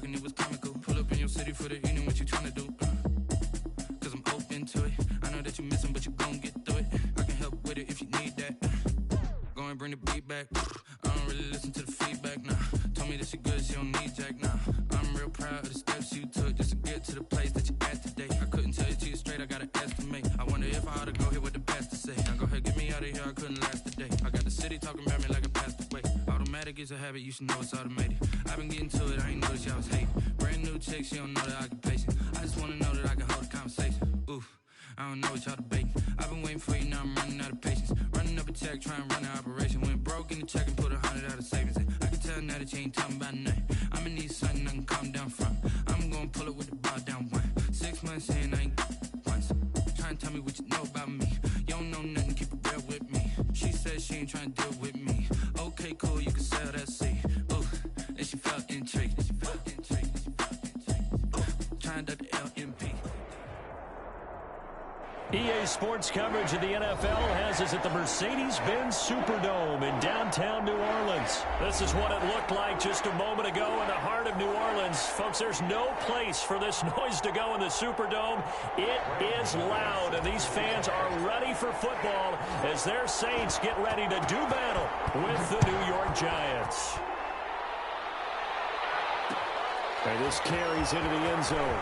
talking, it was comical. Pull up in your city for the evening, what you tryna do? Cause I'm open to it. I know that you missing, but you gon' get through it. I can help with it if you need that. Go and bring the beat back. I don't really listen to the feedback, nah. Told me that she good, she don't need Jack, nah. I'm real proud of the steps you took just to get to the place that you at today. I couldn't tell you to you straight, I gotta estimate. I wonder if I ought to go here with the pastor say. Now go ahead, get me out of here, I couldn't last a day. I got the city talking about me like I passed away. Automatic is a habit, you should know it's automated. I've been getting to it, I ain't noticed y'all was hating. Brand new chick, she don't know the occupation. I just wanna know that I can hold a conversation. Oof, I don't know what y'all debating. I've been waiting for you, now I'm running out of patience. Running up a check, trying to run an operation. Went broke in the check and put 100 out of savings in. I can tell now that you ain't talking about nothing. I'ma need something I can calm down from. I'm gonna pull it with the bar down one. 6 months in, I ain't once. Trying to tell me what you know about me. You don't know nothing, keep it real with me. She said she ain't trying to deal with me. Okay, cool, you can sell that seed. Ooh, and she felt intrigued. Trying to the LMP. EA Sports coverage of the NFL has us at the Mercedes-Benz Superdome in downtown New Orleans. This is what it looked like just a moment ago in the heart of New Orleans. Folks, there's no place for this noise to go in the Superdome. It is loud, and these fans are ready for football as their Saints get ready to do battle with the New York Giants. And this carries into the end zone.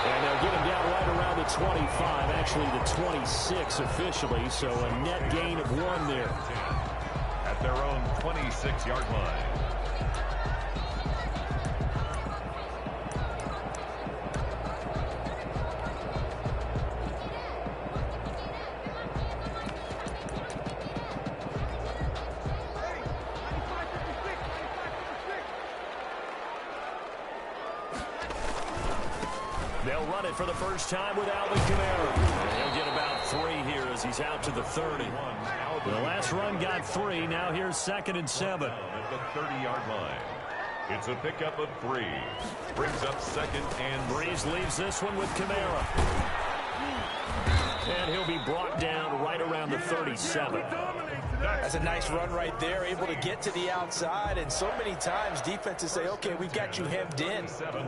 And they'll get him down right around the 25, actually the 26 officially, so a net gain of 1 there. At their own 26-yard line. They'll run it for the first time with Alvin Kamara. He'll get about 3 here as he's out to the 30. The last run got 3. Now here's 2nd and 7. At the 30-yard line. It's a pickup of 3. Brings up 2nd and Breeze leaves this one with Kamara. And he'll be brought down right around the 37. That's a nice run right there, able to get to the outside. And so many times defenses say, okay, we've got you hemmed in.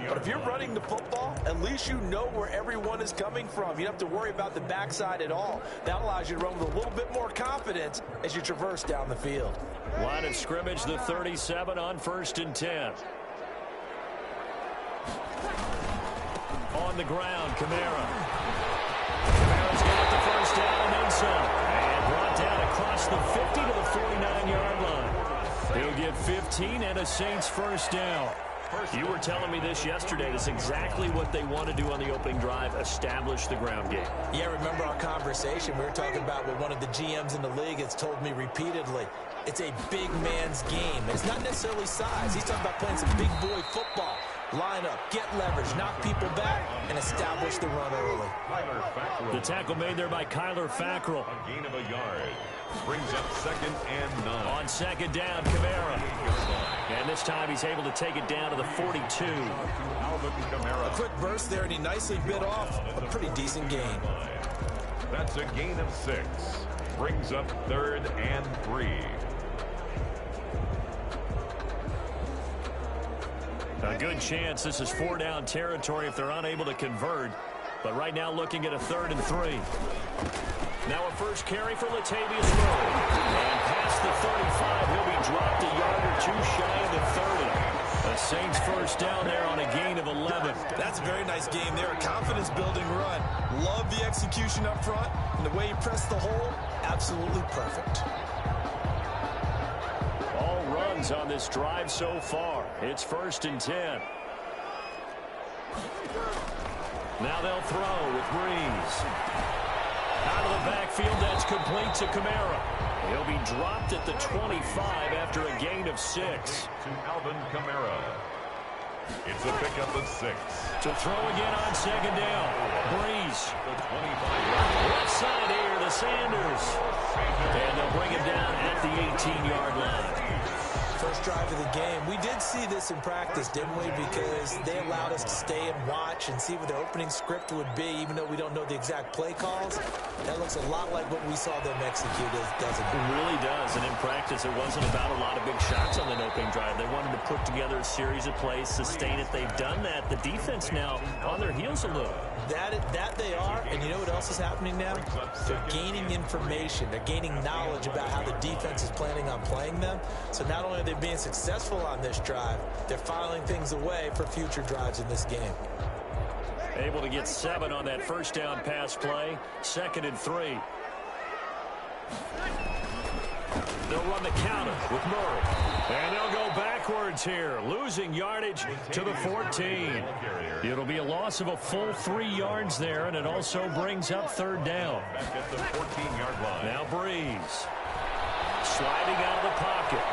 But if you're running the football, at least you know where everyone is coming from. You don't have to worry about the backside at all. That allows you to run with a little bit more confidence as you traverse down the field. Line of scrimmage, the 37 on 1st and 10. On the ground, Kamara. Kamara's got the first down and then some. And brought down across the 50 to the 49-yard line. He'll get 15 and a Saints first down. You were telling me this yesterday. That's exactly what they want to do on the opening drive, establish the ground game. Yeah, remember our conversation. We were talking about what one of the GMs in the league has told me repeatedly. It's a big man's game. It's not necessarily size. He's talking about playing some big boy football. Line up, get leverage, knock people back, and establish the run early. The tackle made there by Kyler Fackrell. a gain of a yard. Brings up 2nd and 9. On 2nd down, Kamara. And this time he's able to take it down to the 42. Alvin Kamara. A quick burst there, and he nicely bit off a pretty decent gain. That's a gain of 6. Brings up 3rd and 3. A good chance this is 4-down territory if they're unable to convert. But right now looking at a 3rd and 3. Now a first carry for Latavius Murray. And past the 35, he'll be dropped a yard or 2 shy of the 30. The Saints first down there on a gain of 11. That's a very nice game there. A confidence-building run. Love the execution up front. And the way he pressed the hole, absolutely perfect. All runs on this drive so far. It's 1st and 10. Now they'll throw with Breeze. Out of the backfield, that's complete to Kamara. He'll be dropped at the 25 after a gain of 6. To Alvin Kamara. It's a pickup of 6. To throw again on 2nd down. Breeze. The 25-yard. Left side here, the Sanders. And they'll bring him down at the 18-yard line. First drive of the game. We did see this in practice, didn't we? Because they allowed us to stay and watch and see what their opening script would be, even though we don't know the exact play calls. That looks a lot like what we saw them execute, doesn't it? It really does. And in practice, it wasn't about a lot of big shots on the opening drive. They wanted to put together a series of plays, sustain it. They've done that. The defense now on their heels a little. That they are, and you know what else is happening now? They're gaining information. They're gaining knowledge about how the defense is planning on playing them. So not only are they being successful on this drive, they're filing things away for future drives in this game. Able to get 7 on that first down pass play. 2nd and 3. They'll run the counter with Murray. And they'll go backwards here, losing yardage to the 14. It'll be a loss of a full 3 yards there, and it also brings up 3rd down. Back at the 14-yard line. Now Breeze. Sliding out of the pocket.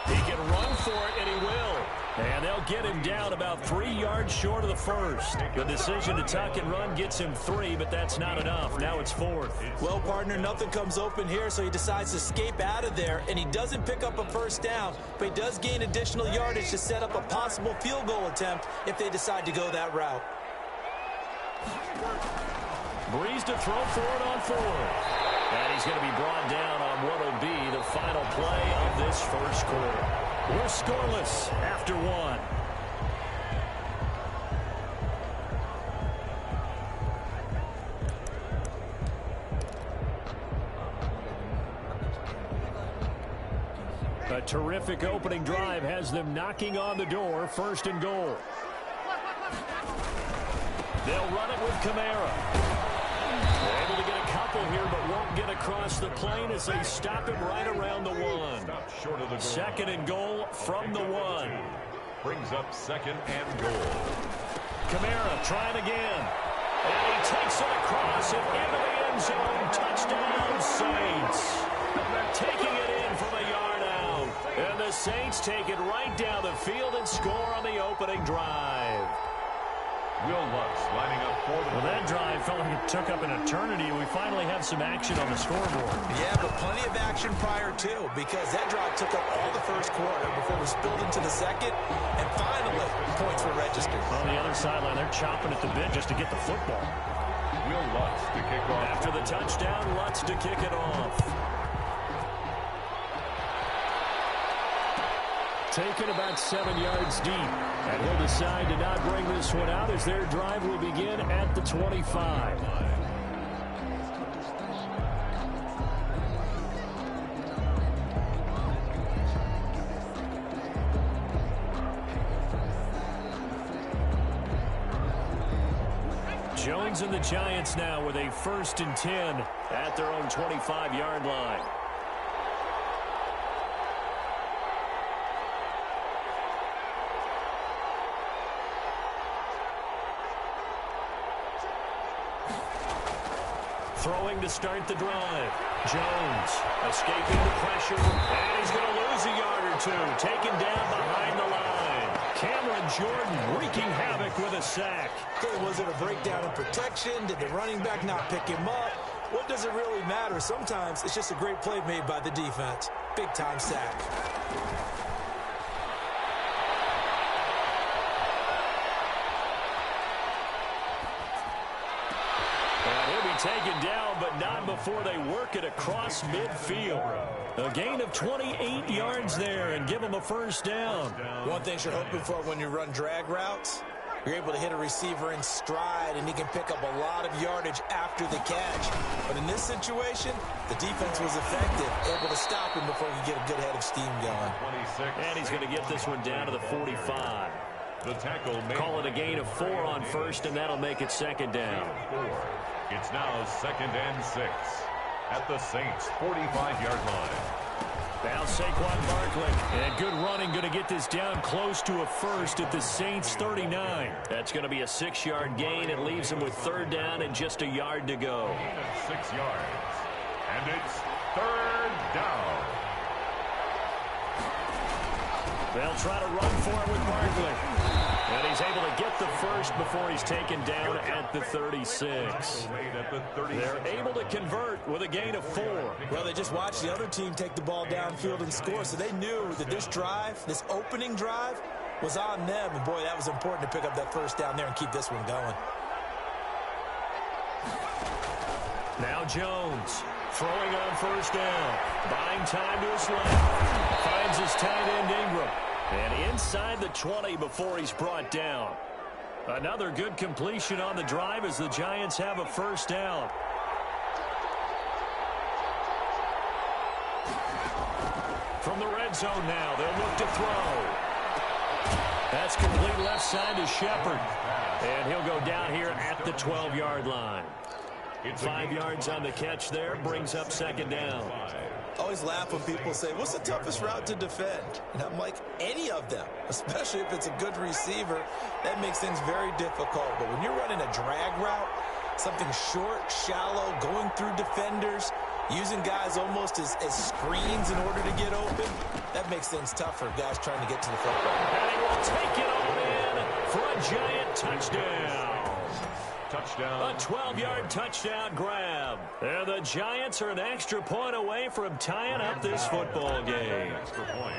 He can run for it, and he will. And they'll get him down about 3 yards short of the first. The decision to tuck and run gets him 3, but that's not enough. Now it's 4th. Well, partner, nothing comes open here, so he decides to escape out of there, and he doesn't pick up a first down, but he does gain additional yardage to set up a possible field goal attempt if they decide to go that route. Breeze to throw for it on 4th. And he's going to be brought down on what will be the final play of this first quarter. We're scoreless after 1. A terrific opening drive has them knocking on the door. 1st and goal. They'll run it with Kamara. They're able to get a couple here, but won't get across the plane as they stop him right around the 1. 2nd and goal from the 1. Brings up 2nd and goal. Kamara trying again. And he takes it across and into the end zone. Touchdown, Saints. Taking it in from a yard out. And the Saints take it right down the field and score on the opening drive. Will Lutz lining up for the... Well, that drive felt like it took up an eternity. We finally have some action on the scoreboard. Yeah, but plenty of action prior to, because that drive took up all the first quarter before we spilled into the 2nd, and finally, points were registered. On the other sideline, they're chopping at the bit just to get the football. Will Lutz to kick off. After the touchdown, Lutz to kick it off. Taken about 7 yards deep. And he'll decide to not bring this one out as their drive will begin at the 25. Jones and the Giants now with a 1st and 10 at their own 25-yard line. Throwing to start the drive. Jones escaping the pressure, and he's going to lose a yard or 2. Taken down behind the line. Cameron Jordan wreaking havoc with a sack. Okay, was it a breakdown in protection? Did the running back not pick him up? What does it really matter? Sometimes it's just a great play made by the defense. Big-time sack. Taken down, but not before they work it across midfield. A gain of 28 yards there and give them a 1st down. One thing you're hoping for when you run drag routes, you're able to hit a receiver in stride, and he can pick up a lot of yardage after the catch. But in this situation, the defense was effective, able to stop him before he get a good head of steam going. 26. And he's going to get this one down to the 45. The tackle made. Call it a gain of 4 on 1st, and that'll make it 2nd down. 4. It's now 2nd and 6 at the Saints' 45-yard line. Now Saquon Barkley. And good running, going to get this down close to a 1st at the Saints' 39. That's going to be a 6-yard gain. It leaves them with 3rd down and just a yard to go. 6 yards. And it's 3rd down. They'll try to run for it with Barkley. And he's able to get the 1st before he's taken down at the 36. They're able to convert with a gain of 4. Well, they just watched the other team take the ball downfield and score, so they knew that this drive, this opening drive, was on them. And, boy, that was important to pick up that 1st down there and keep this one going. Now Jones throwing on 1st down. Buying time to his left. finds his tight end Ingram. And inside the 20 before he's brought down. Another good completion on the drive as the Giants have a first down. From the red zone now, they'll look to throw. That's complete left side to Shepard. And he'll go down here at the 12-yard line. 5 yards on the catch there, brings up second down. I always laugh when people say, what's the toughest route to defend? And I'm like, any of them, especially if it's a good receiver. That makes things very difficult. But when you're running a drag route, something short, shallow, going through defenders, using guys almost as screens in order to get open, that makes things tough for guys trying to get to the football. And he will take it all in for a Giant touchdown. Touchdown. A 12-yard touchdown grab. And the Giants are an extra point away from tying up this football game. Extra point.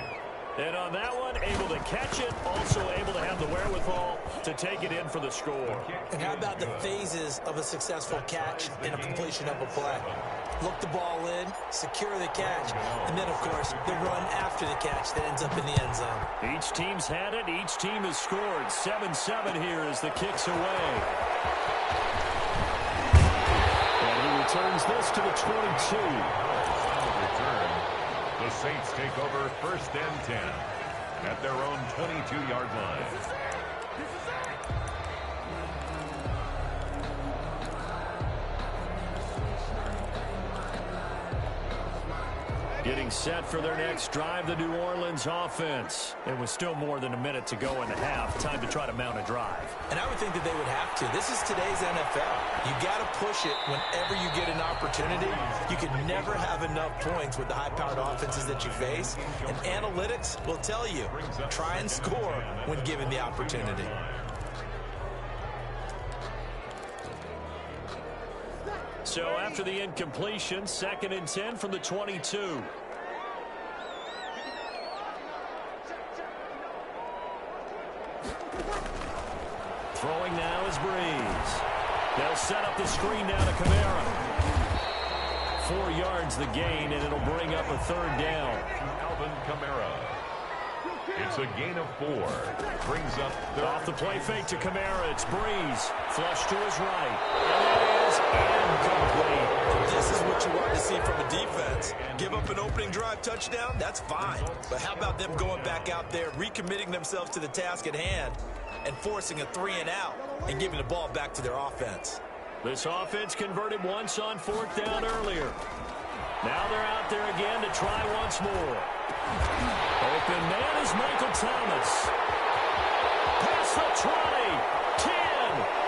And on that one, able to catch it, also able to have the wherewithal to take it in for the score. And how about the phases of a successful catch and a completion of a play? Look the ball in, secure the catch, and then, of course, the run after the catch that ends up in the end zone. Each team's had it. Each team has scored. 7-7 here as the kick's away. And he returns this to the 22. Return. The Saints take over first and 10 at their own 22-yard line. Getting set for their next drive, the New Orleans offense. It was still more than a minute to go in the half. Time to try to mount a drive. And I would think that they would have to. This is today's NFL. You got to push it whenever you get an opportunity. You can never have enough points with the high-powered offenses that you face. And analytics will tell you, try and score when given the opportunity. So after the incompletion, 2nd and 10 from the 22. Throwing now is Breeze. They'll set up the screen now to Kamara. 4 yards the gain, and it'll bring up a third down. Alvin Kamara. It's a gain of 4. Brings up third. Off the play fake to Kamara. It's Breeze. Flush to his right. And it is incomplete. This is what you want to see from a defense. Give up an opening drive touchdown, that's fine. But how about them going back out there, recommitting themselves to the task at hand, and forcing a 3-and-out and giving the ball back to their offense. This offense converted once on 4th down earlier. Now they're out there again to try once more. Open man is Michael Thomas. Past the 20. 10.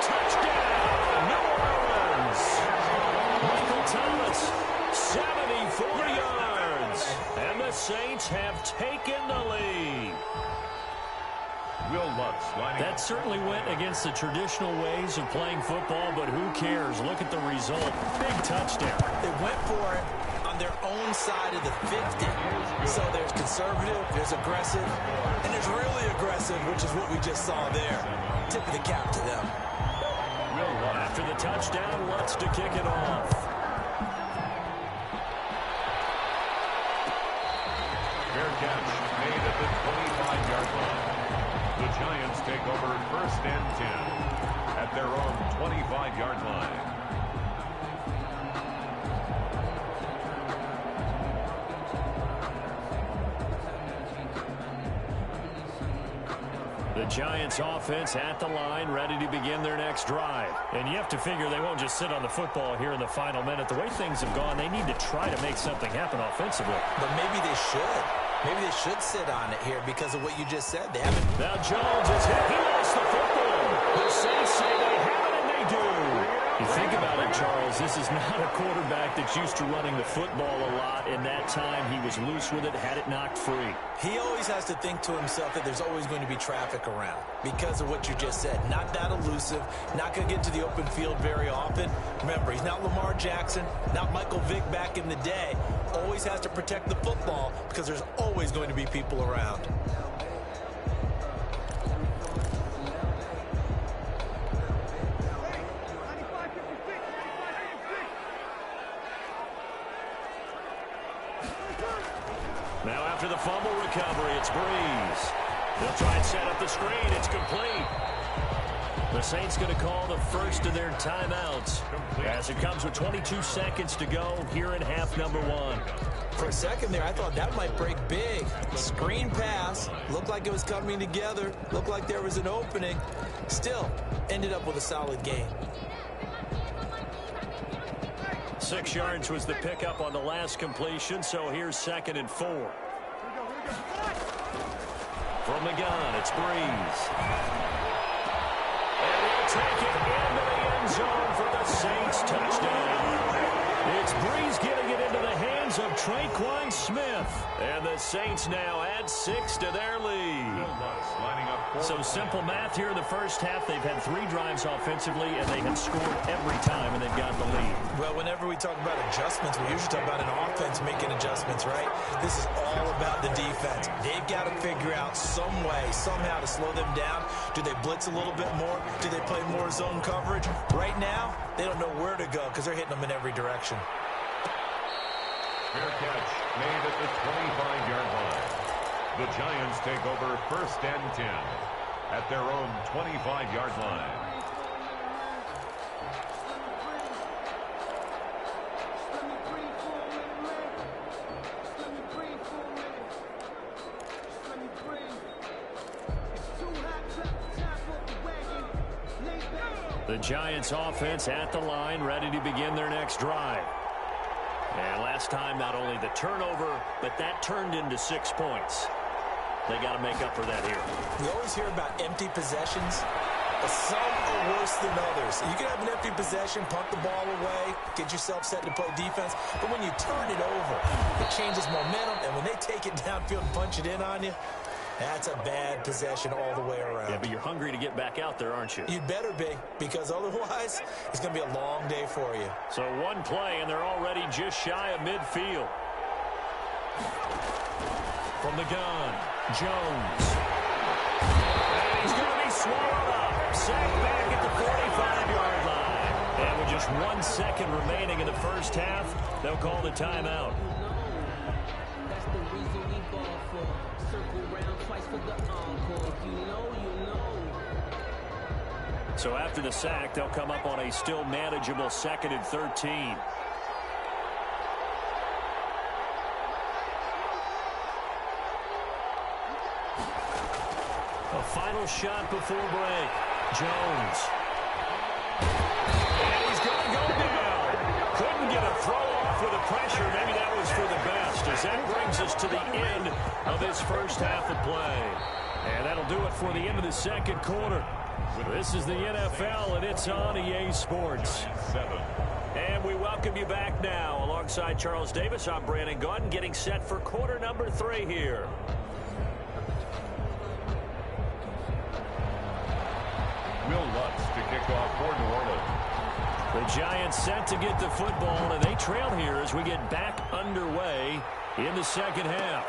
Touchdown, New Orleans. Michael Thomas, 74 yards. And the Saints have taken the lead. Will Lutz lining That certainly went against the traditional ways of playing football, but who cares? Look at the result. Big touchdown. They went for it on their own side of the 50. So there's conservative, there's aggressive, and there's really aggressive, which is what we just saw there. Tip of the cap to them. After the touchdown, Lutz to kick it off. fair catch made at the 25-yard line. The Giants take over first and 10 at their own 25-yard line. The Giants offense at the line, ready to begin their next drive. And you have to figure they won't just sit on the football here in the final minute. The way things have gone, they need to try to make something happen offensively. But maybe they should. Maybe they should sit on it here because of what you just said. They haven't. Now Jones is hit. He lost the football. The Saints say they have it, and they do. You think about it, Charles, this is not a quarterback that's used to running the football a lot. In that time, he was loose with it, had it knocked free. He always has to think to himself that there's always going to be traffic around because of what you just said. Not that elusive, not going to get to the open field very often. Remember, he's not Lamar Jackson, not Michael Vick back in the day. Always has to protect the football because there's always going to be people around. Now after the fumble It's Breeze. They'll try and set up the screen. It's complete. The Saints going to call the first of their timeouts as it comes with 22 seconds to go here in half number one. For a second there, I thought that might break big. Screen pass. Looked like it was coming together. Looked like there was an opening. Still, ended up with a solid game. 6 yards was the pickup on the last completion, so here's 2nd and 4. From the gun, it's Breeze. And he'll take it into the end zone for the Saints touchdown. It's Breeze getting it into the hands of Traquan Smith. And the Saints now add 6 to their lead. So simple math here in the first half. They've had 3 drives offensively, and they have scored every time, and they've got the lead. Well, whenever we talk about adjustments, we usually talk about an offense making adjustments, right? This is all about the defense. They've got to figure out some way, somehow to slow them down. Do they blitz a little bit more? Do they play more zone coverage? Right now, they don't know where to go because they're hitting them in every direction. Fair catch made at the 25-yard line. The Giants take over 1st and 10 at their own 25-yard line. The Giants offense at the line, ready to begin their next drive. And last time, not only the turnover, but that turned into 6 points. They got to make up for that here. We always hear about empty possessions, but some are worse than others. You can have an empty possession, punt the ball away, get yourself set to play defense, but when you turn it over, it changes momentum, and when they take it downfield and punch it in on you, that's a bad possession all the way around. Yeah, but you're hungry to get back out there, aren't you? You'd better be, because otherwise, it's going to be a long day for you. So one play, and they're already just shy of midfield. From the gun, Jones. And he's going to be swallowed up. Sacked back at the 45-yard line. And with just 1 second remaining in the first half, they'll call the timeout. That's the reason we ball for. Circle round twice for the encore. If you know, you know. So after the sack, they'll come up on a still manageable 2nd and 13. A final shot before break. Jones. And he's going to go down. Couldn't get a throw off with the pressure. Maybe that was for the best, as that brings us to the end of this first half of play. And that'll do it for the end of the second quarter. This is the NFL, and it's on EA Sports. And we welcome you back now. Alongside Charles Davis, I'm Brandon Gaudin, getting set for quarter number 3 here. Will Lutz to kick off for New Orleans. The Giants set to get the football, and they trail here as we get back underway in the second half.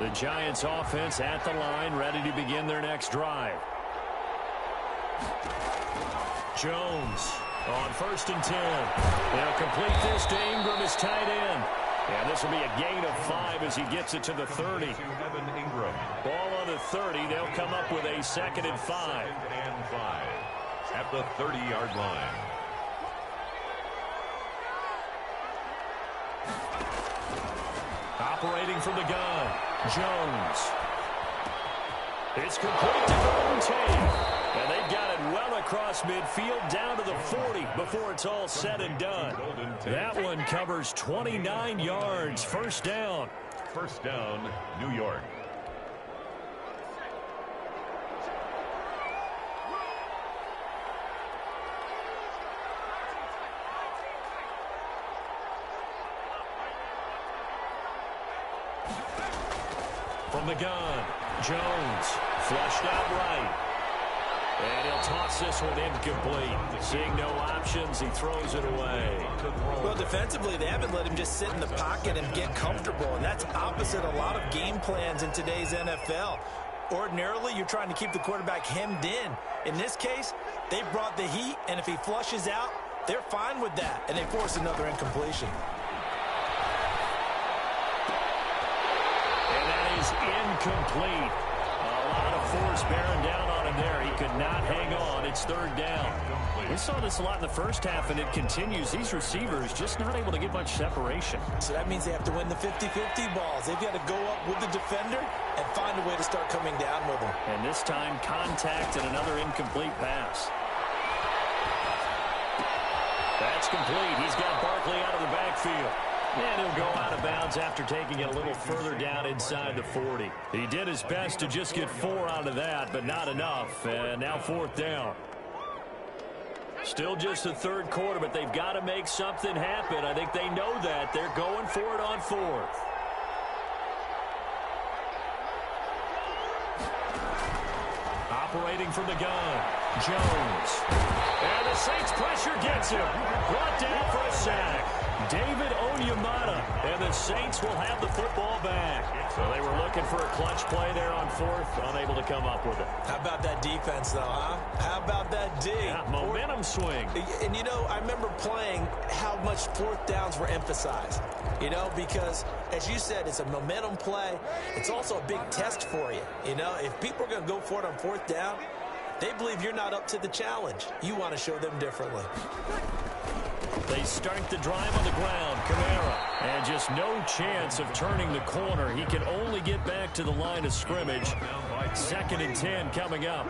The Giants offense at the line, ready to begin their next drive. Jones on 1st and 10. They'll complete this to Ingram, his tight end. And this will be a gain of 5 as he gets it to the 30. Ball on the 30. They'll come up with a 2nd and 5. At the 30-yard line. Operating from the gun, Jones. It's complete to Golden Tate. And they've got it well across midfield down to the 40 before it's all said and done. That one covers 29 yards. First down. First down, New York. From the gun, Jones flushed out right. And he'll toss this one incomplete. Seeing no options, he throws it away. Well, defensively, they haven't let him just sit in the pocket and get comfortable, and that's opposite a lot of game plans in today's NFL. Ordinarily, you're trying to keep the quarterback hemmed in. In this case, they brought the heat, and if he flushes out, they're fine with that, and they force another incompletion. And that is incomplete. A lot of force bearing down on him there. He could not hang on. It's third down. We saw this a lot in the first half, and it continues. These receivers just not able to get much separation. So that means they have to win the 50-50 balls. They've got to go up with the defender and find a way to start coming down with them. And this time, contact and another incomplete pass. That's complete. He's got Barkley out of the backfield. And he'll go out of bounds after taking it a little further down inside the 40. He did his best to just get 4 out of that, but not enough. And now fourth down. Still just the third quarter, but they've got to make something happen. I think they know that. They're going for it on fourth. Operating from the gun, Jones. And the Saints pressure gets him. Brought down for a sack. David Onyemata, and the Saints will have the football back. So they were looking for a clutch play there on fourth, unable to come up with it. How about that defense, though, huh? How about that D? Yeah, momentum swing. And, you know, I remember playing how much fourth downs were emphasized, you know, because, as you said, it's a momentum play. It's also a big test for you, you know. If people are going to go for it on fourth down, they believe you're not up to the challenge. You want to show them differently. They start the drive on the ground. Kamara. And just no chance of turning the corner. He can only get back to the line of scrimmage. 2nd and 10 coming up.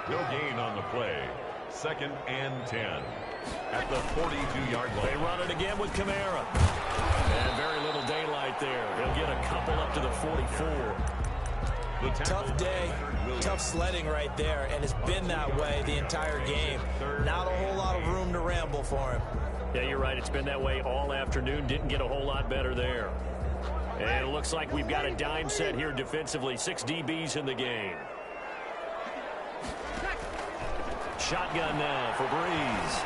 No gain on the play. 2nd and 10 at the 42-yard line. They run it again with Kamara. And very little daylight there. He'll get a couple up to the 44. Tough day, tough sledding right there, and it's been that way the entire game. Not a whole lot of room to ramble for him. Yeah, you're right. It's been that way all afternoon. Didn't get a whole lot better there. And it looks like we've got a dime set here defensively. 6 DBs in the game. Shotgun now for Breeze.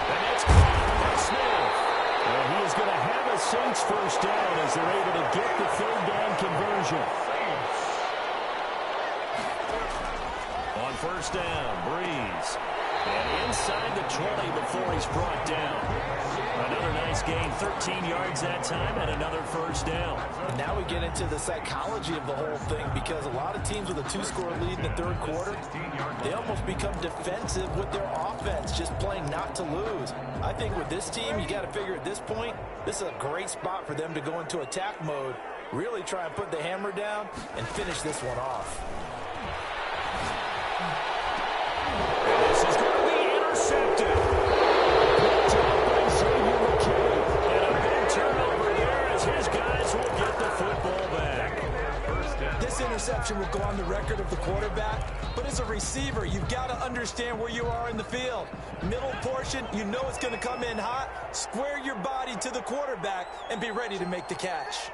And it's caught by Smith. And he is going to have a Saints first down as they're able to get the third down conversion. On first down, Breeze. And inside the 20 before he's brought down. Another nice gain, 13 yards that time, and another first down. And now we get into the psychology of the whole thing, because a lot of teams with a 2-score lead in the third quarter, they almost become defensive with their offense, just playing not to lose. I think with this team, you got to figure at this point, this is a great spot for them to go into attack mode, really try and put the hammer down and finish this one off. And this is going to be intercepted. Picked up by Xavier McKinney. And a big turnover there as his guys will get the football back. This interception will go on the record of the quarterback, but as a receiver, you've got to understand where you are in the field. Middle portion, you know it's going to come in hot. Square your body to the quarterback and be ready to make the catch.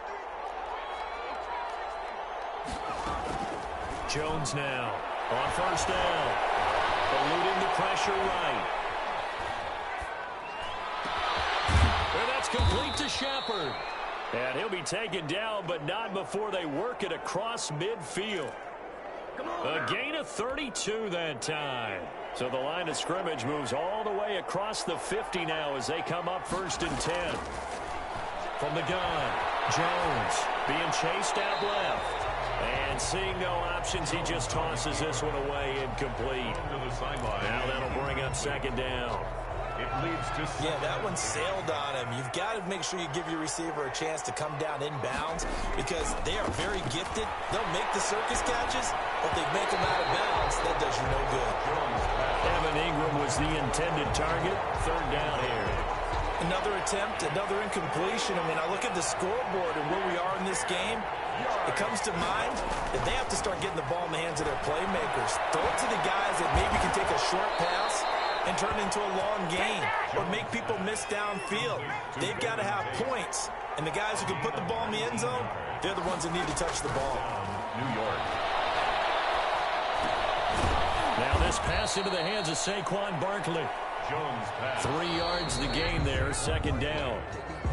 Jones now on first down. Eluding the pressure right. And that's complete to Shepard. And he'll be taken down, but not before they work it across midfield. A gain of 32 that time. So the line of scrimmage moves all the way across the 50 now as they come up 1st and 10. From the gun, Jones being chased out left. And seeing no options, he just tosses this one away, incomplete. Now that'll bring up 2nd down. It leads to... Yeah, that one sailed on him. You've got to make sure you give your receiver a chance to come down inbounds, because they are very gifted. They'll make the circus catches, but they make them out of bounds. That does you no good. Evan Ingram was the intended target. 3rd down here. Another attempt, another incompletion. I mean, I look at the scoreboard and where we are in this game. It comes to mind that they have to start getting the ball in the hands of their playmakers. Throw it to the guys that maybe can take a short pass and turn it into a long gain, or make people miss downfield. They've got to have points, and the guys who can put the ball in the end zone, they're the ones that need to touch the ball. New York. Now this pass into the hands of Saquon Barkley. Jones pass. 3 yards to gain there, second down.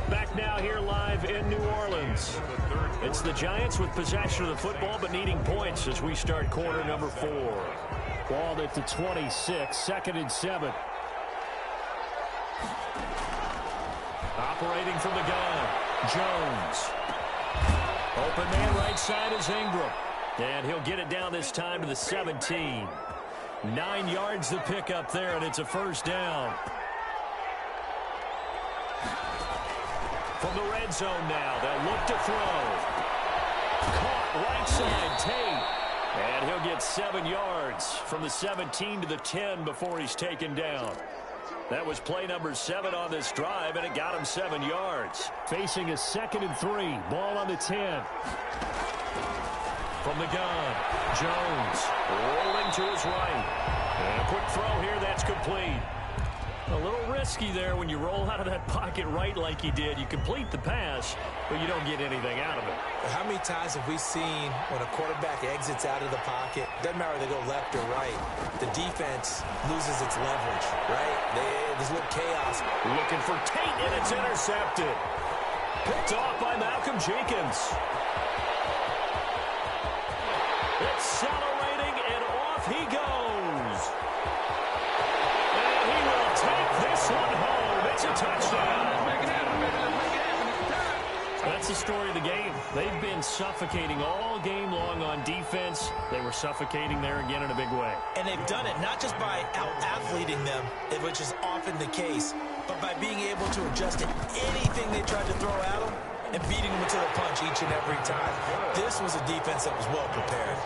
Back now here live in New Orleans. It's the Giants with possession of the football but needing points as we start quarter number 4. Ball at the 26, 2nd and 7. Operating from the gun, Jones. Open man right side is Ingram. And he'll get it down this time to the 17. 9 yards to pick up there, and it's a first down. From the red zone now, they'll look to throw. Caught right side, Tate. And he'll get 7 yards from the 17 to the 10 before he's taken down. That was play number 7 on this drive, and it got him 7 yards. Facing a 2nd and 3, ball on the 10. From the gun, Jones rolling to his right. And a quick throw here, that's complete. A little risky there when you roll out of that pocket right like he did. You complete the pass, but you don't get anything out of it. How many times have we seen when a quarterback exits out of the pocket, doesn't matter if they go left or right, the defense loses its leverage, right? There's a little chaos. Looking for Tate, and it's intercepted. Picked off by Malcolm Jenkins. Accelerating, and off he goes. And he will take this one home. It's a touchdown. That's the story of the game. They've been suffocating all game long on defense. They were suffocating there again in a big way. And they've done it not just by out-athleting them, which is often the case, but by being able to adjust to anything they tried to throw at them and beating them to the punch each and every time. This was a defense that was well prepared.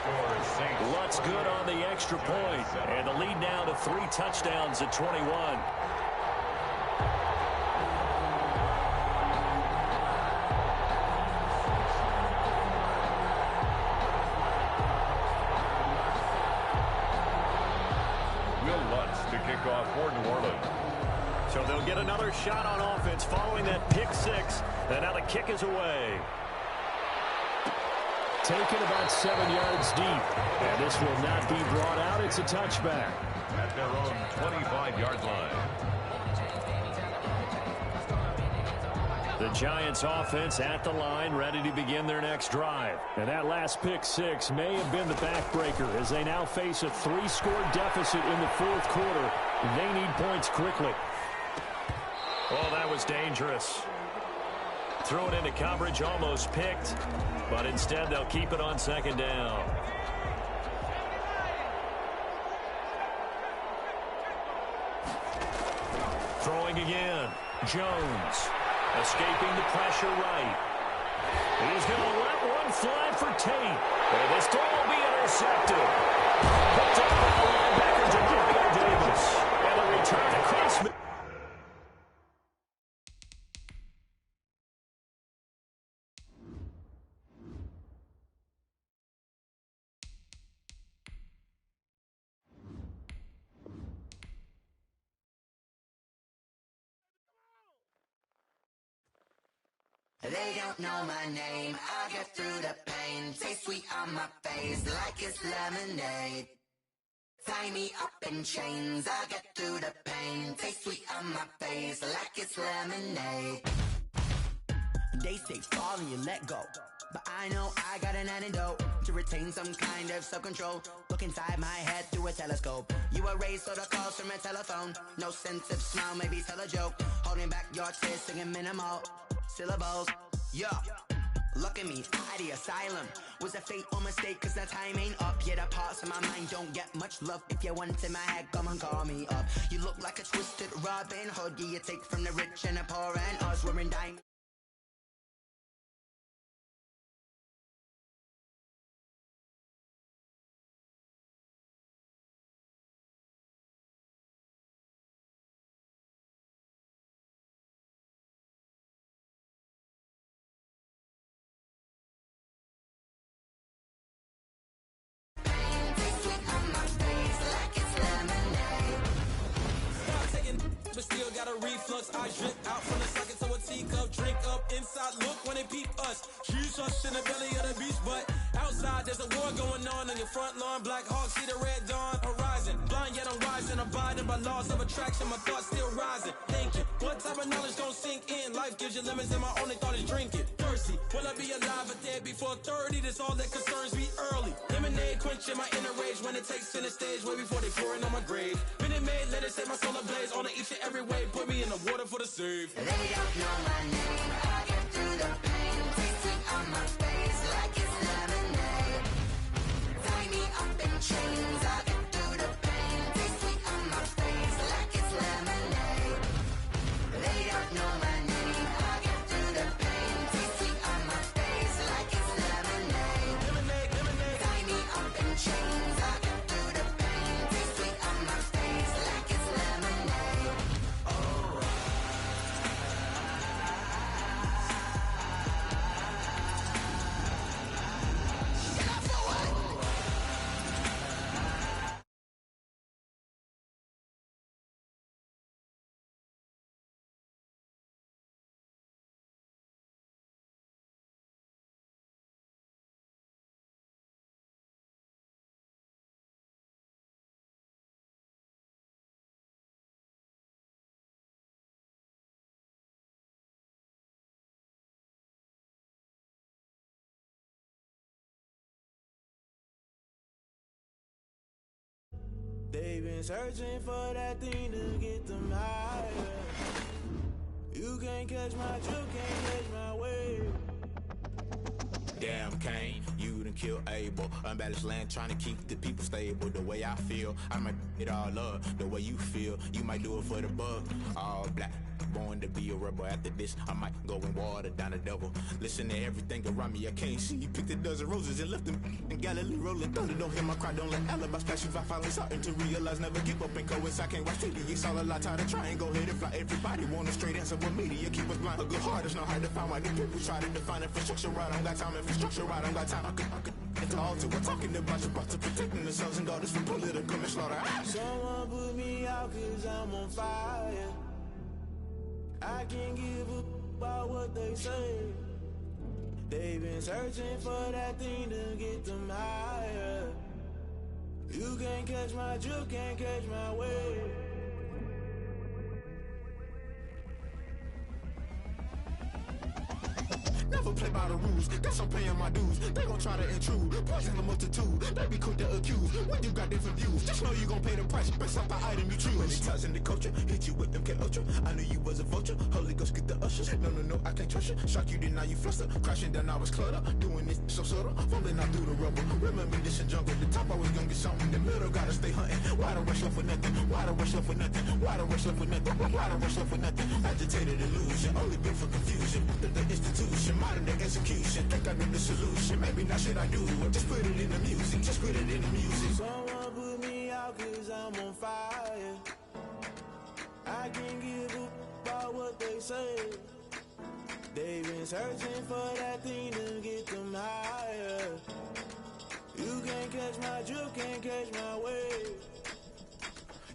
Lutz good on the extra point, and the lead now to 3 touchdowns at 21. For New Orleans. So they'll get another shot on offense following that pick 6. And now the kick is away. Taken about 7 yards deep. And this will not be brought out. It's a touchback. At their own 25-yard line. The Giants offense at the line, ready to begin their next drive. And that last pick 6 may have been the backbreaker as they now face a 3-score deficit in the 4th quarter. They need points quickly. Oh, that was dangerous. Threw it into coverage, almost picked, but instead they'll keep it on 2nd down. Throwing again, Jones. Escaping the pressure right. He's going to let one fly for Tate. And this throw will be intercepted. Picked up by the linebacker, Jamario Davis. And a return across. They don't know my name, I get through the pain. Taste sweet on my face like it's lemonade. Tie me up in chains, I get through the pain. Taste sweet on my face like it's lemonade. They say fall and you let go, but I know I got an antidote to retain some kind of self-control. Look inside my head through a telescope. You erase all the calls from a telephone. No sense of smile, maybe tell a joke. Holding back your tears, singing minimal syllables. Yeah, look at me, at the asylum. Was a fate or mistake, cause the time ain't up. Yeah, the parts of my mind don't get much love. If you want in my head, come and call me up. You look like a twisted Robin Hood. Yeah, you take from the rich and the poor and us. We're in diamonds. But still got a reflux. I drip out from the socket to a teacup. Drink up inside, look when they peep us. Shoes us in the belly of the beast, but outside there's a war going on your front lawn. Black Hawk, see the red dawn horizon. Blind yet I'm rising, abiding by laws of attraction, my thoughts still rising. Thinking, what type of knowledge gon' sink in? Life gives you lemons and my only thought is drinking. Thirsty, will I be alive or dead before 30? That's all that concerns me early. Lemonade quenching my inner rage when it takes center stage way before they pouring on my grave. Minute Maid, let it set my soul ablaze on each and every way. Put me in the water for the save. They don't know my name, I get through the pain. Taste sweet on my face like it's lemonade. Tie me up in chains, I get through the pain. Taste sweet on my face like it's lemonade. They don't know my name, I get through the pain. Taste sweet on my face like it's lemonade. Lemonade, lemonade. Tie me up in chains, I get through the pain. Taste sweet on my face like it's lemonade. They've been searching for that thing to get them higher. You can't catch my drift, can't catch my wave. Damn Kane, you done killed Abel. Unbalanced land trying to keep the people stable. The way I feel, I might it all up. The way you feel, you might do it for the bug. All black, born to be a rebel. After this, I might go and water down the devil. Listen to everything around me, I can't see. Picked a dozen roses and left them in Galilee rolling thunder. Don't hear my cry, don't let alibis pass you. I finally starting to realize, never give up and coincide. I can't watch TV, it's all a lot. Tired of trying, go ahead and fly. Everybody want a straight answer, but media keep us blind. A good heart is not hard to find. Why the people try to define infrastructure right? I don't got time, infrastructure right, I don't got time. I could it's all to we're talking about your to protecting the sons and daughters from political manslaughter. Someone put me out cause I'm on fire. I can't give up about what they say. They've been searching for that thing to get them higher. You can't catch my drift, can't catch my wave. Never play by the rules, guess I'm paying my dues. They gon' try to intrude, poison the multitude. They be quick to accuse, when you got different views. Just know you gon' pay the price, based off the item you choose. When it ties in the culture, hit you with MK Ultra. I knew you was a vulture, Holy Ghost get the ushers. No, I can't trust you. Shock you, then now you fluster. Crashing down, I was clutter. Doing this so subtle, fumbling out through the rubble. Remember this in jungle, the top always gonna get something. The middle gotta stay hunting. Why the rush left for nothing? Why the rush left for nothing? Why the rush left for nothing? Why the rush left for nothing? Agitated illusion, only built for confusion. The institution, modern day execution. Think I know the solution. Maybe not should I do it? Just put it in the music. Just put it in the music. Someone put me out cause I'm on fire. I can't give up about what they say. They've been searching for that thing to get them higher. You can't catch my drift, can't catch my wave.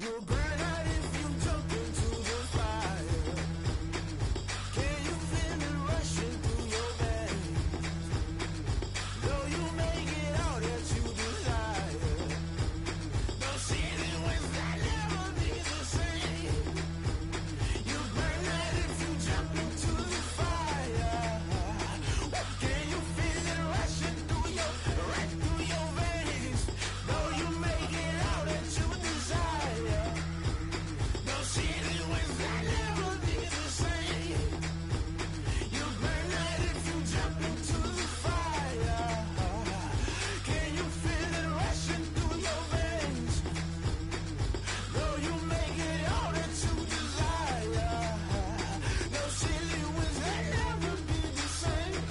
You'll burn out if you jump into the fire. Can you feel it rushing through your veins? Though you make it all that you desire. No ceiling wins that never be the same. You burn out if you jump into the fire. Can you feel it rushing through right through your veins? Though you make it all that you desire. No ceiling wins that never be the same. You burn out if you jump into the fire. Can you feel it rushing through your veins? Though you make it all that you desire. No ceiling wins that never be the same.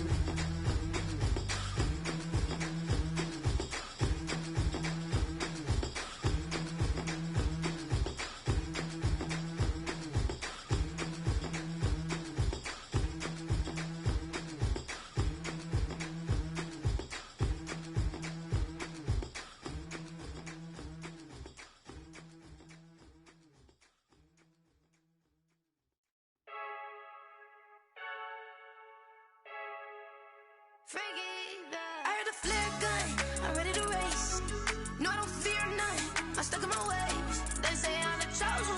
I heard a flare gun, I'm ready to race. No, I don't fear none, I'm stuck in my ways. They say I'm the chosen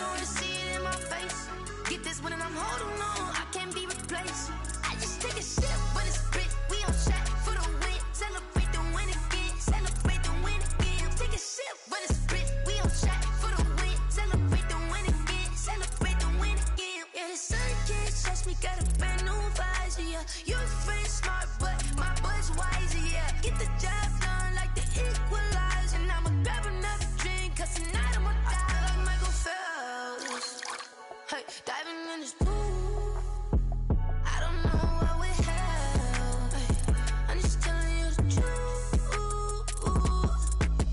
when I'm holding on, I can't be replaced. I just take a sip when it's split. We on track for the win. Celebrate the win again. Celebrate the win again. Take a sip when it's split. We on track for the win. Celebrate the win again. Celebrate the win again. Yeah, the sun can't touch me. Got a brand new visor. Yeah, you're friend smart, but my boy's wiser. Yeah, get the job done like the equalizer. And I'ma grab another drink, 'cause tonight I'ma die like Michael Phelps. Hey, diving in this pool. I don't know what we have. Hey, I'm just telling you the truth.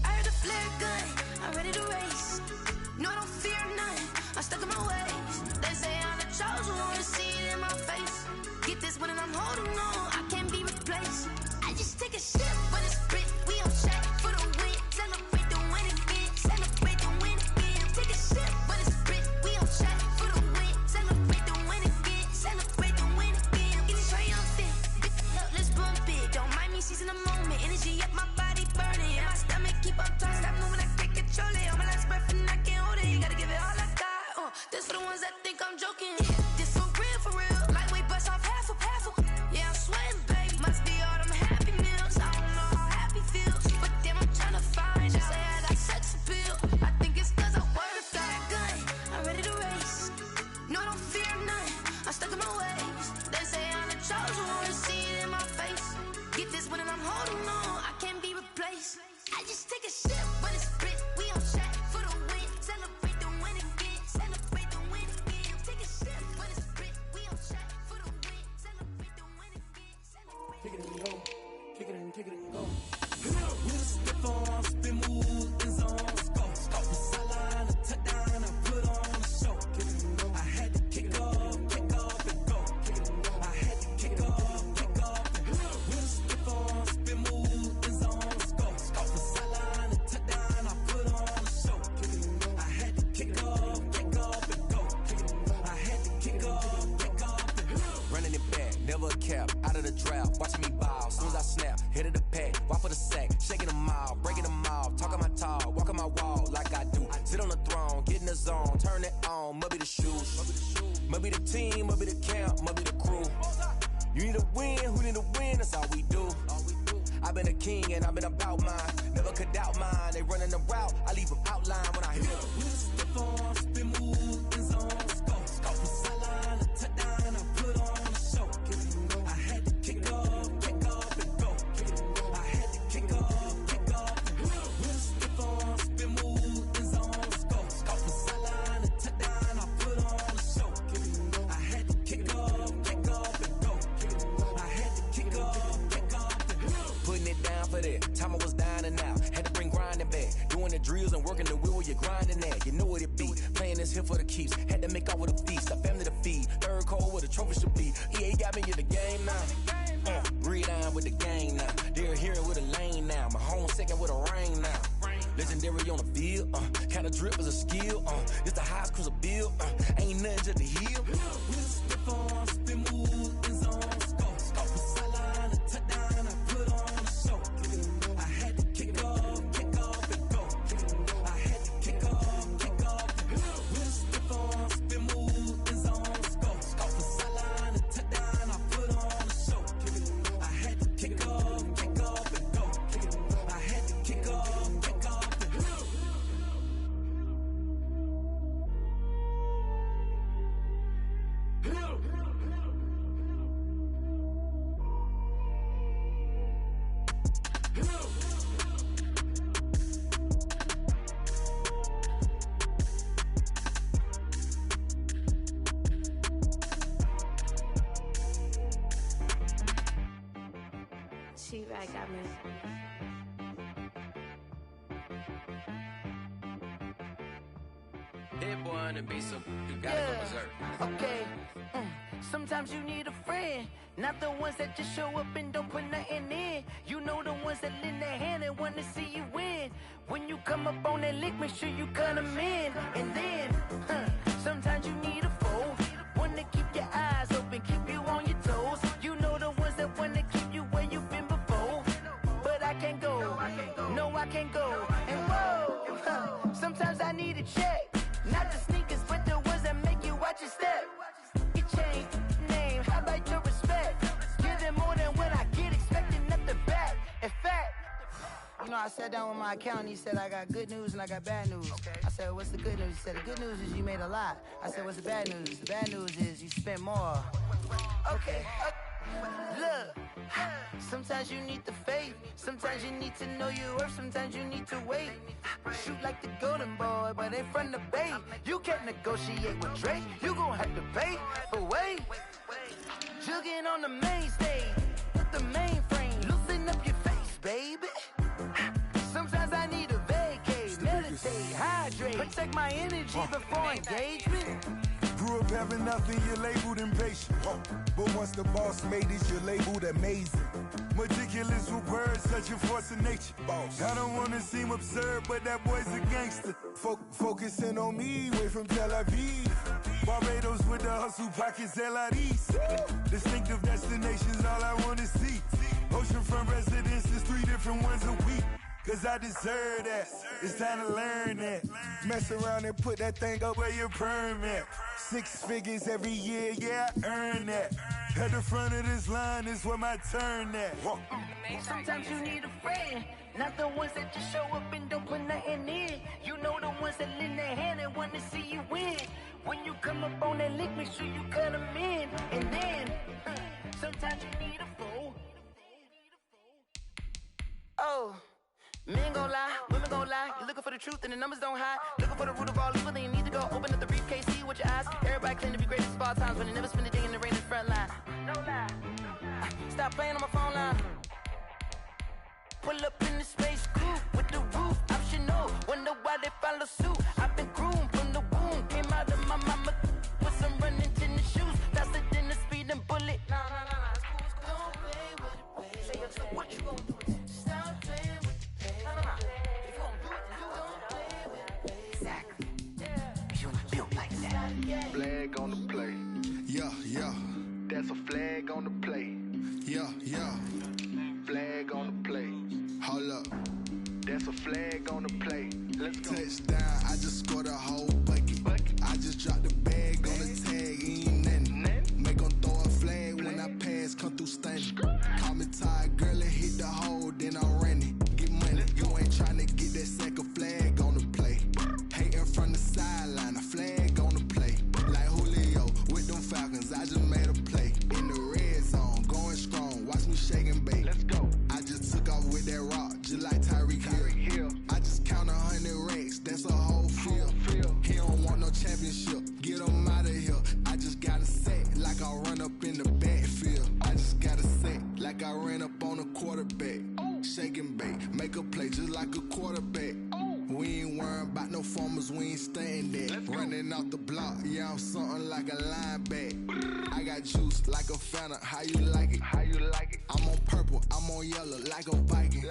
I heard a flare gun. I'm ready to race. No, I don't fear none. I'm stuck in my ways. They say I'm the chosen one. See it in my face. Get this when I'm holding on. I can't be replaced. I just take a sip when it's split. We on track for the win. Celebrate the win again. Celebrate the win again. Take a sip when it's split. We on track for the win. Celebrate the win again. Celebrate the win again. Getting triumphant. Let's bump it. Don't mind me seizing the moment. Energy up my body burning. And my stomach keep up tight. Stop moving, I can't control it. On my last breath and I can't hold it. You gotta give it all I got. This for the ones that think I'm joking. This for real, for real. Lightweight bust off half of. Yeah, I'm sweating, baby. Must be all them happy meals. I don't know how happy feels, but damn, I'm trying to find out. Say I like sex appeal. I think it's 'cause I wear the flag gun. I'm ready to race. No, I don't fear none. I'm stuck in my ways. They say I'm the chosen one. See it in my face. Get this when I'm holding on. I can't be replaced. I just take a sip when it's split. We on track for the win. Celebrate the win again. Celebrate the win again. Take a sip when it's split. We on track for the win. Celebrate the win again. Kick it and go. Kick it and go. We'll step on, spin, move, in zone. Let's go. From sideline to touchdown, I put on a show. Kick it and go. I had to kick off and go. Kick it and go. I had to kick off and go. We'll step on, spin, move, in zone. Let's go. From sideline to touchdown, I put on a show. Kick it and go. I had to kick off and go. Kick it and go. I had to kick off and go. Running it back, never a cap, out of the drought, watching me ball, soon as I snap, hit of the pack, walk for the sack, shaking them all, breaking them off, talking my talk, walking my wall like I do, sit on the throne, get in the zone, turn it on, must be the shoes, must be the team, must be the camp, must be the crew, you need a win, who need a win, that's all we do, I've been a king and I've been about mine, never could doubt mine, they running the route, I leave them outline when I hit them. We'll step on, spin, move, in zone, let's go. From sideline to touchdown, I put on a show. Kick it and go. I had to kick off and go. Kick it and go. I had to kick off and go. We'll step on, spin, move, in zone, let's go. From sideline to touchdown, I put on a show. Kick it and go. I had to kick off and go. Kick it and go. I had to kick off and go. Putting it down for that, time I was down and out, had to bring grinding back, doing the drills and working the wheel where you're grinding at, you know what it be, playing this here for the keeps, had to make out with a feast, a family to feed, third cold where the trophy should be, EA got me in the game now, read on with the game now, they're hearing with a lane now, my home second with a rain now, legendary on the field, kind of drip is a skill, it's the highest cruiser bill, ain't nothing just to heal. We'll step on, spin, move, in zone, let's go. From sideline to touchdown, I put on a show. Kick it and go. I had to kick off and go. Kick it and go. I had to kick off and go. We'll step on, spin, move, in zone, let's go. From sideline to touchdown, I put on a show. Kick it and go. I had to kick off and go. Kick it and go. I had to kick off and go. She-Rag got me. Hit boy on the beat, so you gotta go berserk. Okay. Sometimes you need a friend, not the ones that just show up and don't put nothing in. You know the ones that lend their hand and want to see you win. When you come up on that lick, make sure you cut them in. And then, sometimes you need a foe, one to keep your eyes open, keep you on your toes. You know the ones that want to keep you where you've been before. But I can't go, no I can't go. And whoa, sometimes I need a check. Not the sneakers, but the ones that make you watch your step. know, I sat down with my accountant. He said I got good news and I got bad news. Okay. I said, what's the good news? He said, the good news is you made a lot. I said, what's the bad news? The bad news is you spent more. Okay. Look, sometimes you need the faith. Sometimes you need to know your worth. Sometimes you need to wait. Shoot like the golden boy, but ain't from the bay. You can't negotiate with Drake. You gon' have to pay. But wait, jugging on the main stage with the mainframe. Loosen up your face, baby. Sometimes I need a vacate, meditate, hydrate, protect my energy before engagement. Grew up having nothing, you're labeled impatient. But once the boss made it, you're labeled amazing. Meticulous with words, such a force of nature. I don't wanna seem absurd, but that boy's a gangster. Focusing on me, way from Tel Aviv. Barbados with the hustle pockets, LIDs. Distinctive destinations, all I wanna see. Oceanfront residences, 3 different ones a week. Cause I deserve that, it's time to learn that. Mess around and put that thing up where your permit. 6 figures every year, yeah, I earn that. At the front of this line is where my turn at. Sometimes you need a friend, not the ones that just show up and don't put nothing in. You know the ones that lend their hand and want to see you win. When you come up on that lick, make sure you cut them in. And then, sometimes you need a fool. Oh. Men gon' lie, women gon' lie. You're looking for the truth and the numbers don't hide. Looking for the root of all evil, then you need to go open up the briefcase, see with your eyes. Everybody claim to be greatest of all times, but they never spend a day in the rain in the front line. No lie. Stop playing on my phone line. Pull up in the space coupe with the roof optional. Wonder why they follow suit. I've been groomed from the womb. Came out of my mama with some running tennis shoes. Faster than the speeding bullet. No, it's cool. Don't play with it, baby. Say what you gon' do? Stop playing with it. If you gon' do it, then don't play with it. Exactly. You built like that. Flag on the play. Yeah. That's a flag on the play. Yeah. Flag on the play. Hold up. That's a flag on the play. Let's go. Touchdown, I just scored a whole bucket. I just dropped the bag on the tag, ain't nothing. Make 'em throw a flag when I pass, come through stunning. Call me tired, girl, and hit the hole, then I'm running. Get money, you ain't tryna get that second flag on the play. Hating from the sideline, a flag on the play. Like Julio with them Falcons, I just made a play. In the red zone, going strong, watch me shake and bake. Let's go. I just took off with that rock, just like Tyreek Hill. I just count 100 racks, that's a whole field. He don't want no championship, get him out of here. I just gotta set like I run up in the backfield. I just gotta set like I ran up on a quarterback. Shake and bake, make a play just like a quarterback. We ain't worrying about no formers, we ain't staying there. Running off the block, yeah, I'm something like a linebacker. I got juice like a Fanta, how you like it? I'm on purple, I'm on yellow, like a Viking.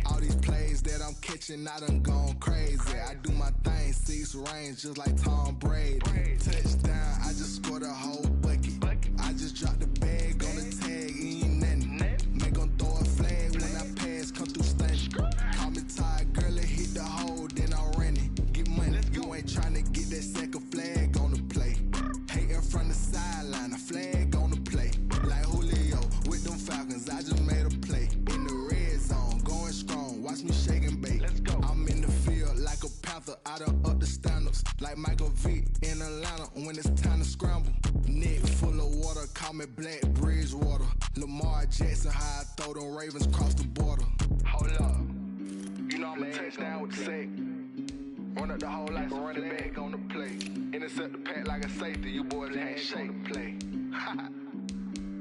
All these plays that I'm catching, I done gone crazy. I do my thing, 6 range, just like Tom Brady. Touchdown, I just scored a whole bucket. I just dropped the bag on the tag, ain't nothing. Make 'em throw a flag when I pass, come through stunning. Call me tired, girl, and hit the hole, then I'm running. Get money, you ain't tryna get that second flag on the play. Hating from the sideline, a flag on the play. Like Julio with them Falcons, I just made a play. In the red zone, going strong, watch me shake and bake. Let's go. I'm in the field like a Panther, I done up the standards. Like Michael Vick in Atlanta when it's time to scramble. Neck full of water, call me Black Bridgewater. Lamar Jackson, how I throw them Ravens cross the border. Hold up. You know I'm a touchdown with the sack. Run up the whole like a running back on the play. Intercept the pack like a safety. You boys ain't shake on the play.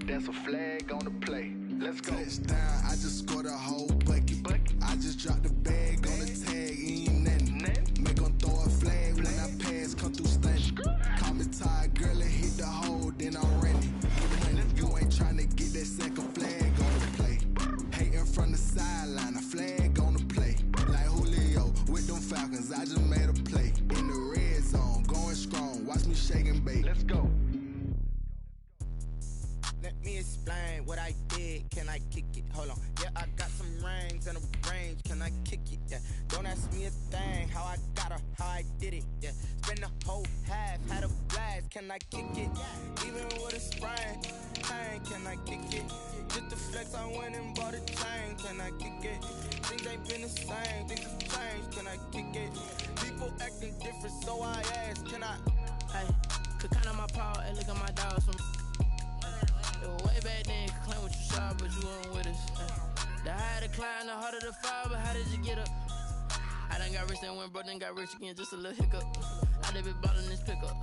That's a flag on the play. Let's go. Touchdown, I just scored a whole bucket. I just dropped the bag on the tag, ain't nothing. Make 'em throw a flag when I pass, come through stunning. Call me tired, girl, and hit the hole, then I'm running. You ain't tryna get that second flag on the play. Hating from the sideline, a flag on the play. Like Julio with them Falcons, I just made a play. In the red zone, going strong, watch me shake and bake. Let's go. Let me explain what I did. Can I kick it? Hold on. Yeah, I got some rings and a range. Can I I kick it? Yeah. Don't ask me a thing, how I got her, how I did it. Yeah. Spend the whole half, had a blast. Can I kick it? Even with a sprain, pain, can I kick it? Just the flex, I went and bought a chain. Can I kick it? Things ain't been the same, things have changed. Can I kick it? People acting different, so I ask, can I? Hey, could count on my power and look at my dogs from. It was way back then, could claim what you saw, but you weren't with us. The higher the climb, the harder the fall, but how did you get up? I done got rich, then went broke, then got rich again, just a little hiccup. I done been ballin' this pickup.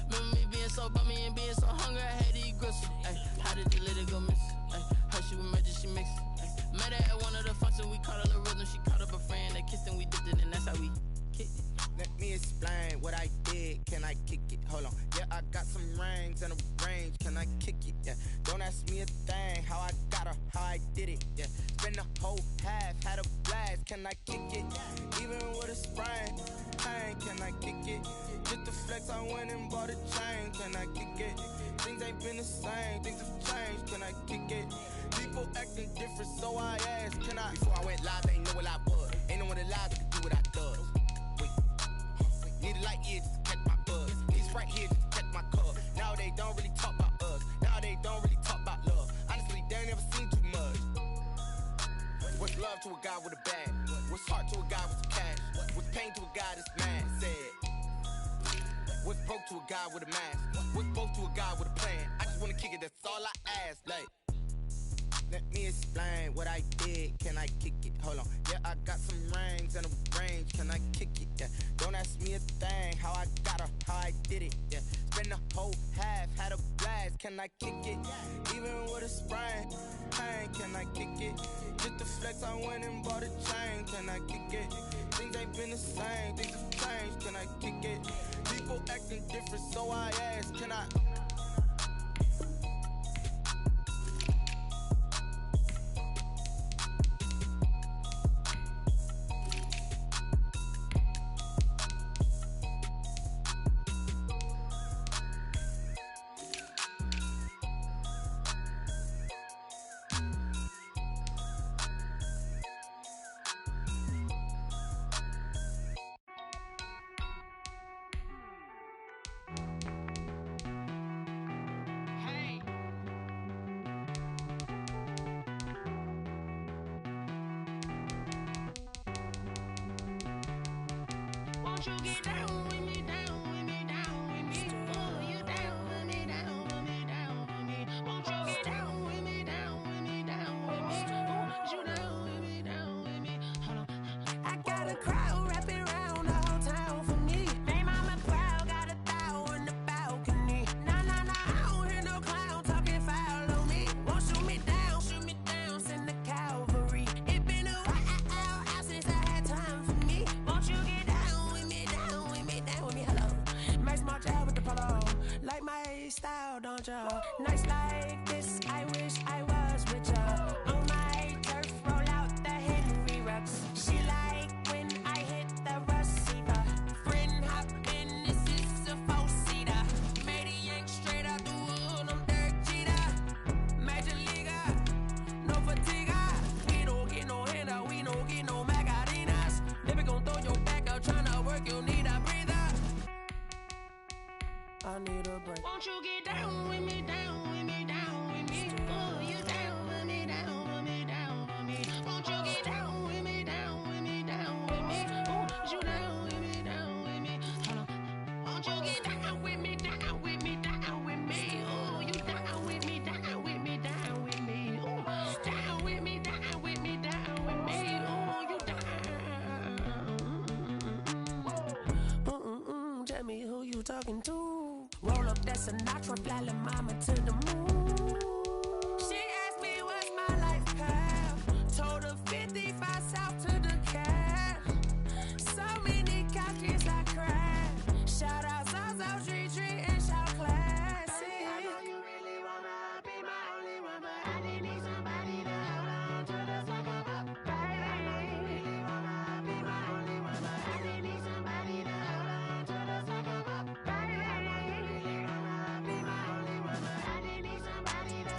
Remember me being so bummy and being so hungry, I had to eat gristle. Ay, how did you let it go miss? Ay, her she was magic, she mixed. Met her at one of the functions, we caught a little rhythm, she caught up a friend, they kissed and we dipped it, and that's how we kicked it. Let me explain what I did. Can I kick it? Hold on. Yeah, I got some rings and a range. Can I kick it? Yeah. Don't ask me a thing. How I got her, how I did it. Yeah. Spend the whole half, had a blast. Can I kick it? Even with a sprain, pain. Can I kick it? Just the flex, I went and bought a chain. Can I kick it? Things ain't been the same. Things have changed. Can I kick it? People acting different, so I asked. Can I? Before I went live, they ain't know what I was. Ain't no one alive that could do what I does. Need a light year just to catch my buzz. These right here just to catch my cub. Now they don't really talk about us. Now they don't really talk about love. Honestly, they ain't never seen too much. What's love to a guy with a bag? What's heart to a guy with some cash? What's pain to a guy that's mad? Said. What's broke to a guy with a mask? What's both to a guy with a plan? I just wanna kick it, that's all I ask. Like, let me explain what I did. Can I kick it? Hold on. Yeah, I got some rings and a range. Can I kick it? Yeah. Don't ask me a thing. How I got her, how I did it. Yeah. Spend the whole half, had a blast. Can I kick it? Even with a sprain, pain. Can I kick it? Just the flex, I went and bought a chain. Can I kick it? Things ain't been the same. Things have changed. Can I kick it? People acting different, so I ask. Can I? Won't you get down with me, down with me, down with me? Oh, you down with me, down with me, down with me. Won't you get down with me, down with me, down with me? Oh, you down with me, down with me? Hold on. I got a crowd wrapping around the whole town for me. Hey, mama proud, got a thou on the balcony. Nah, nah, nah, I don't hear no clown talking foul on me. Won't shoot me down, send the cavalry. It been a while since I had time for me. Won't you get down with me, down with me, down with me? Hello. Max my job with the polo. Like my style, don't ya? Nights like this, I wish I was with ya. On my turf, roll out the Henry Rux. She like when I hit the receiver. Friend hop in, this is a four-seater. Made a yank straight out the wood, I'm Derek Jeter. Major leaguer, no fatigue. We don't get no handout, we don't get no Macarinas. Baby gon' throw your back out, tryna work, you need a breather. I need a break. Won't you get down with me, down with me, down with me? Oh, you down with me, down with me, down with me? Won't you get down with me, down with me, down with me? Oh, you down with me, down with me? Hold on. Won't you get down with me, down with me, down with me? Oh, you down with me, down with me, down with me? Oh, down with me, down with me, down with me? Oh, you down. Tell me who you talking to. Roll up that Sinatra, fly la mama to the moon. She asked me what's my life path. Told her 55 south to the cat. So many couches I cried. Shout out South Street and shout classic. I know you really wanna be my only one, but I didn't need somebody to hold on to the second up. Baby, I know you really wanna be my only one, but I didn't need somebody to hold on to the second up. Baby, I know you really wanna be my only one, but I didn't need somebody to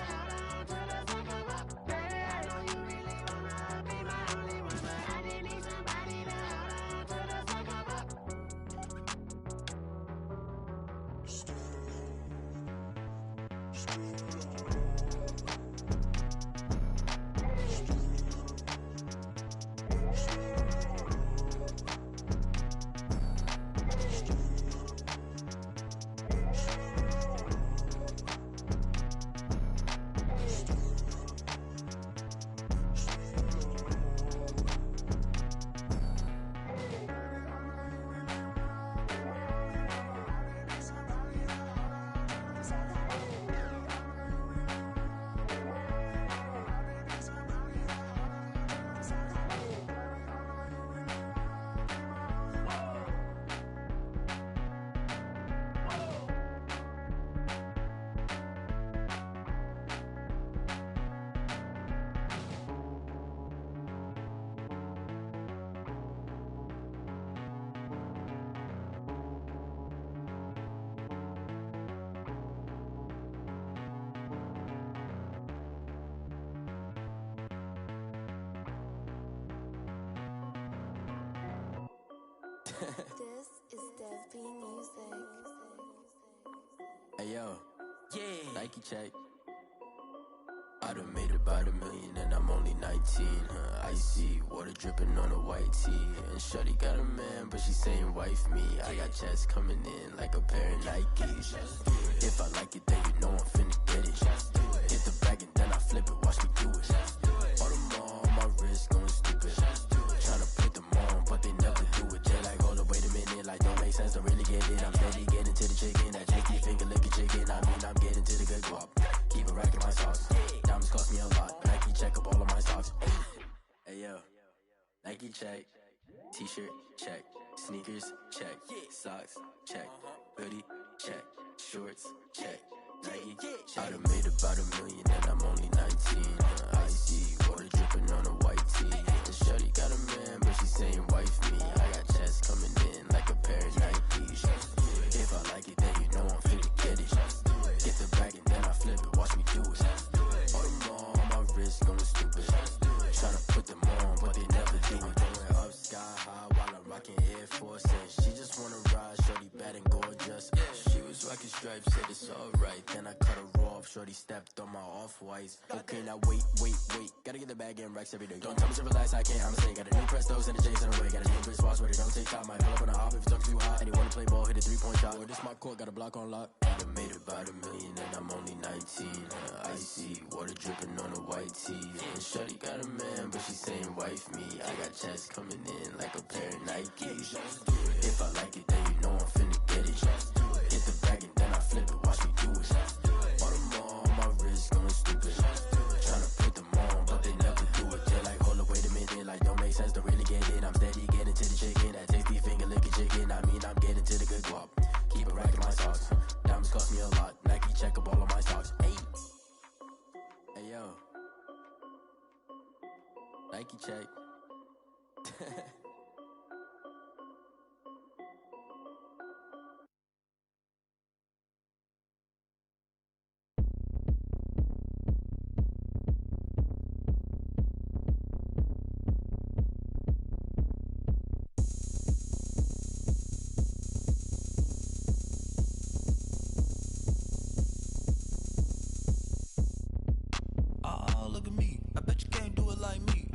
This is MattBNYG's. Hey yo, yeah. Nike check. I done made about $1 million and I'm only 19. Icy water dripping on a white tee. And shorty got a man, but she saying wife me. I got checks coming in like a pair of Nikes. If I like it, then you know I'm finna get it. Hit the bag and then I flip it, watch me do it. All them on my wrist going stupid. Tryna put them on, but they never do it. They like, hold up, wait a minute, like don't make sense, don't really get it. I'm steady getting to the chicken, that tasty finger licking chicken. I mean, I'm getting to the good guap. Keep it racking my sauce. Diamonds cost me a lot, but Nike check up all of my socks. Hey yo, Nike check. T-shirt check. Sneakers check. Socks check. Hoodie check. Shorts check. Nike check. I done made about $1 million and I'm only 19. Icy water dripping on a white tee. And shorty got a man, but she saying wife me. I got checks coming in like a pair of Nikes. If I like it, then you know I'm finna get it. Get the bag and then I flip it, watch me do it. All them on my wrist going stupid. Tryna put them on, but they never do it. Going up sky high while I'm rocking Air Force. And she just wanna ride, shorty bad and gorgeous. She was rocking stripes, said it's alright. Then I cut her off, shorty stepped on my off-whites. Okay, now wait. Gotta get the bag and racks every day. Don't tell me to relax, I can't, I'm saying. Got a new Prestos and a Jason away. Got a new wristwatch where they don't take time. Might pull up on a hop if it's talking too hot. And they wanna play ball, hit a 3-point shot. Well, this my court, got a block on lock. I done made about $1 million and I'm only 19. Icy water dripping on a white tee. And shorty got a man, but she saying wife me. I got checks coming in like a pair of Nikes. If I like it, then you know I'm finna get it. Hit the bag and then I flip it, watch me do it. All them on my wrist going stupid. Tryna put them on, but they never do it. They're like, hold up, wait a minute, like don't make sense, don't really get it. I'm steady getting to the chicken, that tasty finger licking chicken. I mean, I'm getting to the good guap. Keep it racking my socks. Diamonds cost me a lot. Nike check up all of my socks. Hey yo, Nike check. Look at me, I bet you can't do it like me.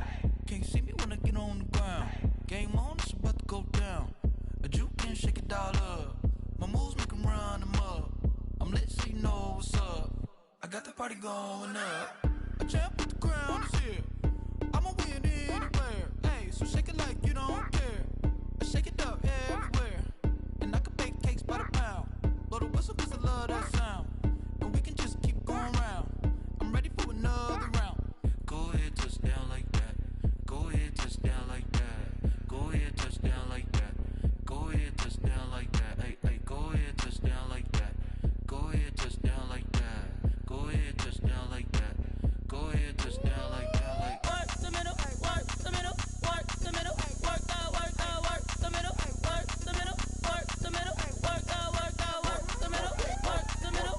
Can't see me when I get on the ground. Game on, it's about to go down. A juke and shake it all up. My moves make them run them up. I'm lit so you know what's up. I got the party going up. A champ with the crown is here. I'ma win anywhere. Hey, so shake it like you don't care. I shake it up everywhere. And I can bake cakes by the pound. Blow the whistle cause I love that sound. And we can just keep going round. I'm ready for another round. Go ahead, touch down like that. Go ahead, touch down like that. Go ahead, touch down like that. Go ahead, touch down like that. Hey, go ahead, touch down like that. Go ahead, touch down like that. Go ahead, touch down like that. Go ahead, touch down like that. Like work the middle, work the middle, work the middle, work the middle, work the middle, work the middle, work the middle, work the middle, work the middle,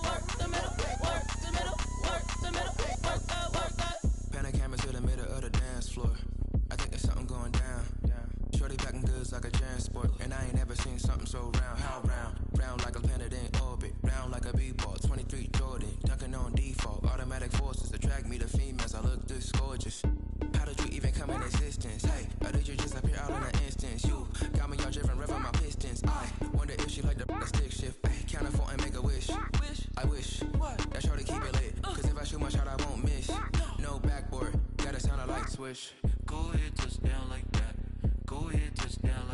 work the middle, work the middle, work the middle, work the middle, work the. Panic cameras to the middle of the dance floor. I think there's something going down. Shorty packing goods like a transport, and I ain't never seen something so round. How round? Round like a planet in orbit, round like a b-ball. 23 Jordan, dunking on default. Automatic forces attract me to females. I look this gorgeous. How did you even come in existence? Hey, or did you just appear out in an instance? You got me all driven, revving my pistons. I wonder if she like the stick shift. Ay, count a four and make a wish. I wish that shorty keep it lit. Cause if I shoot my shot, I won't miss. No backboard, gotta sound a light switch. Go ahead, touch down like that. Go ahead, touch down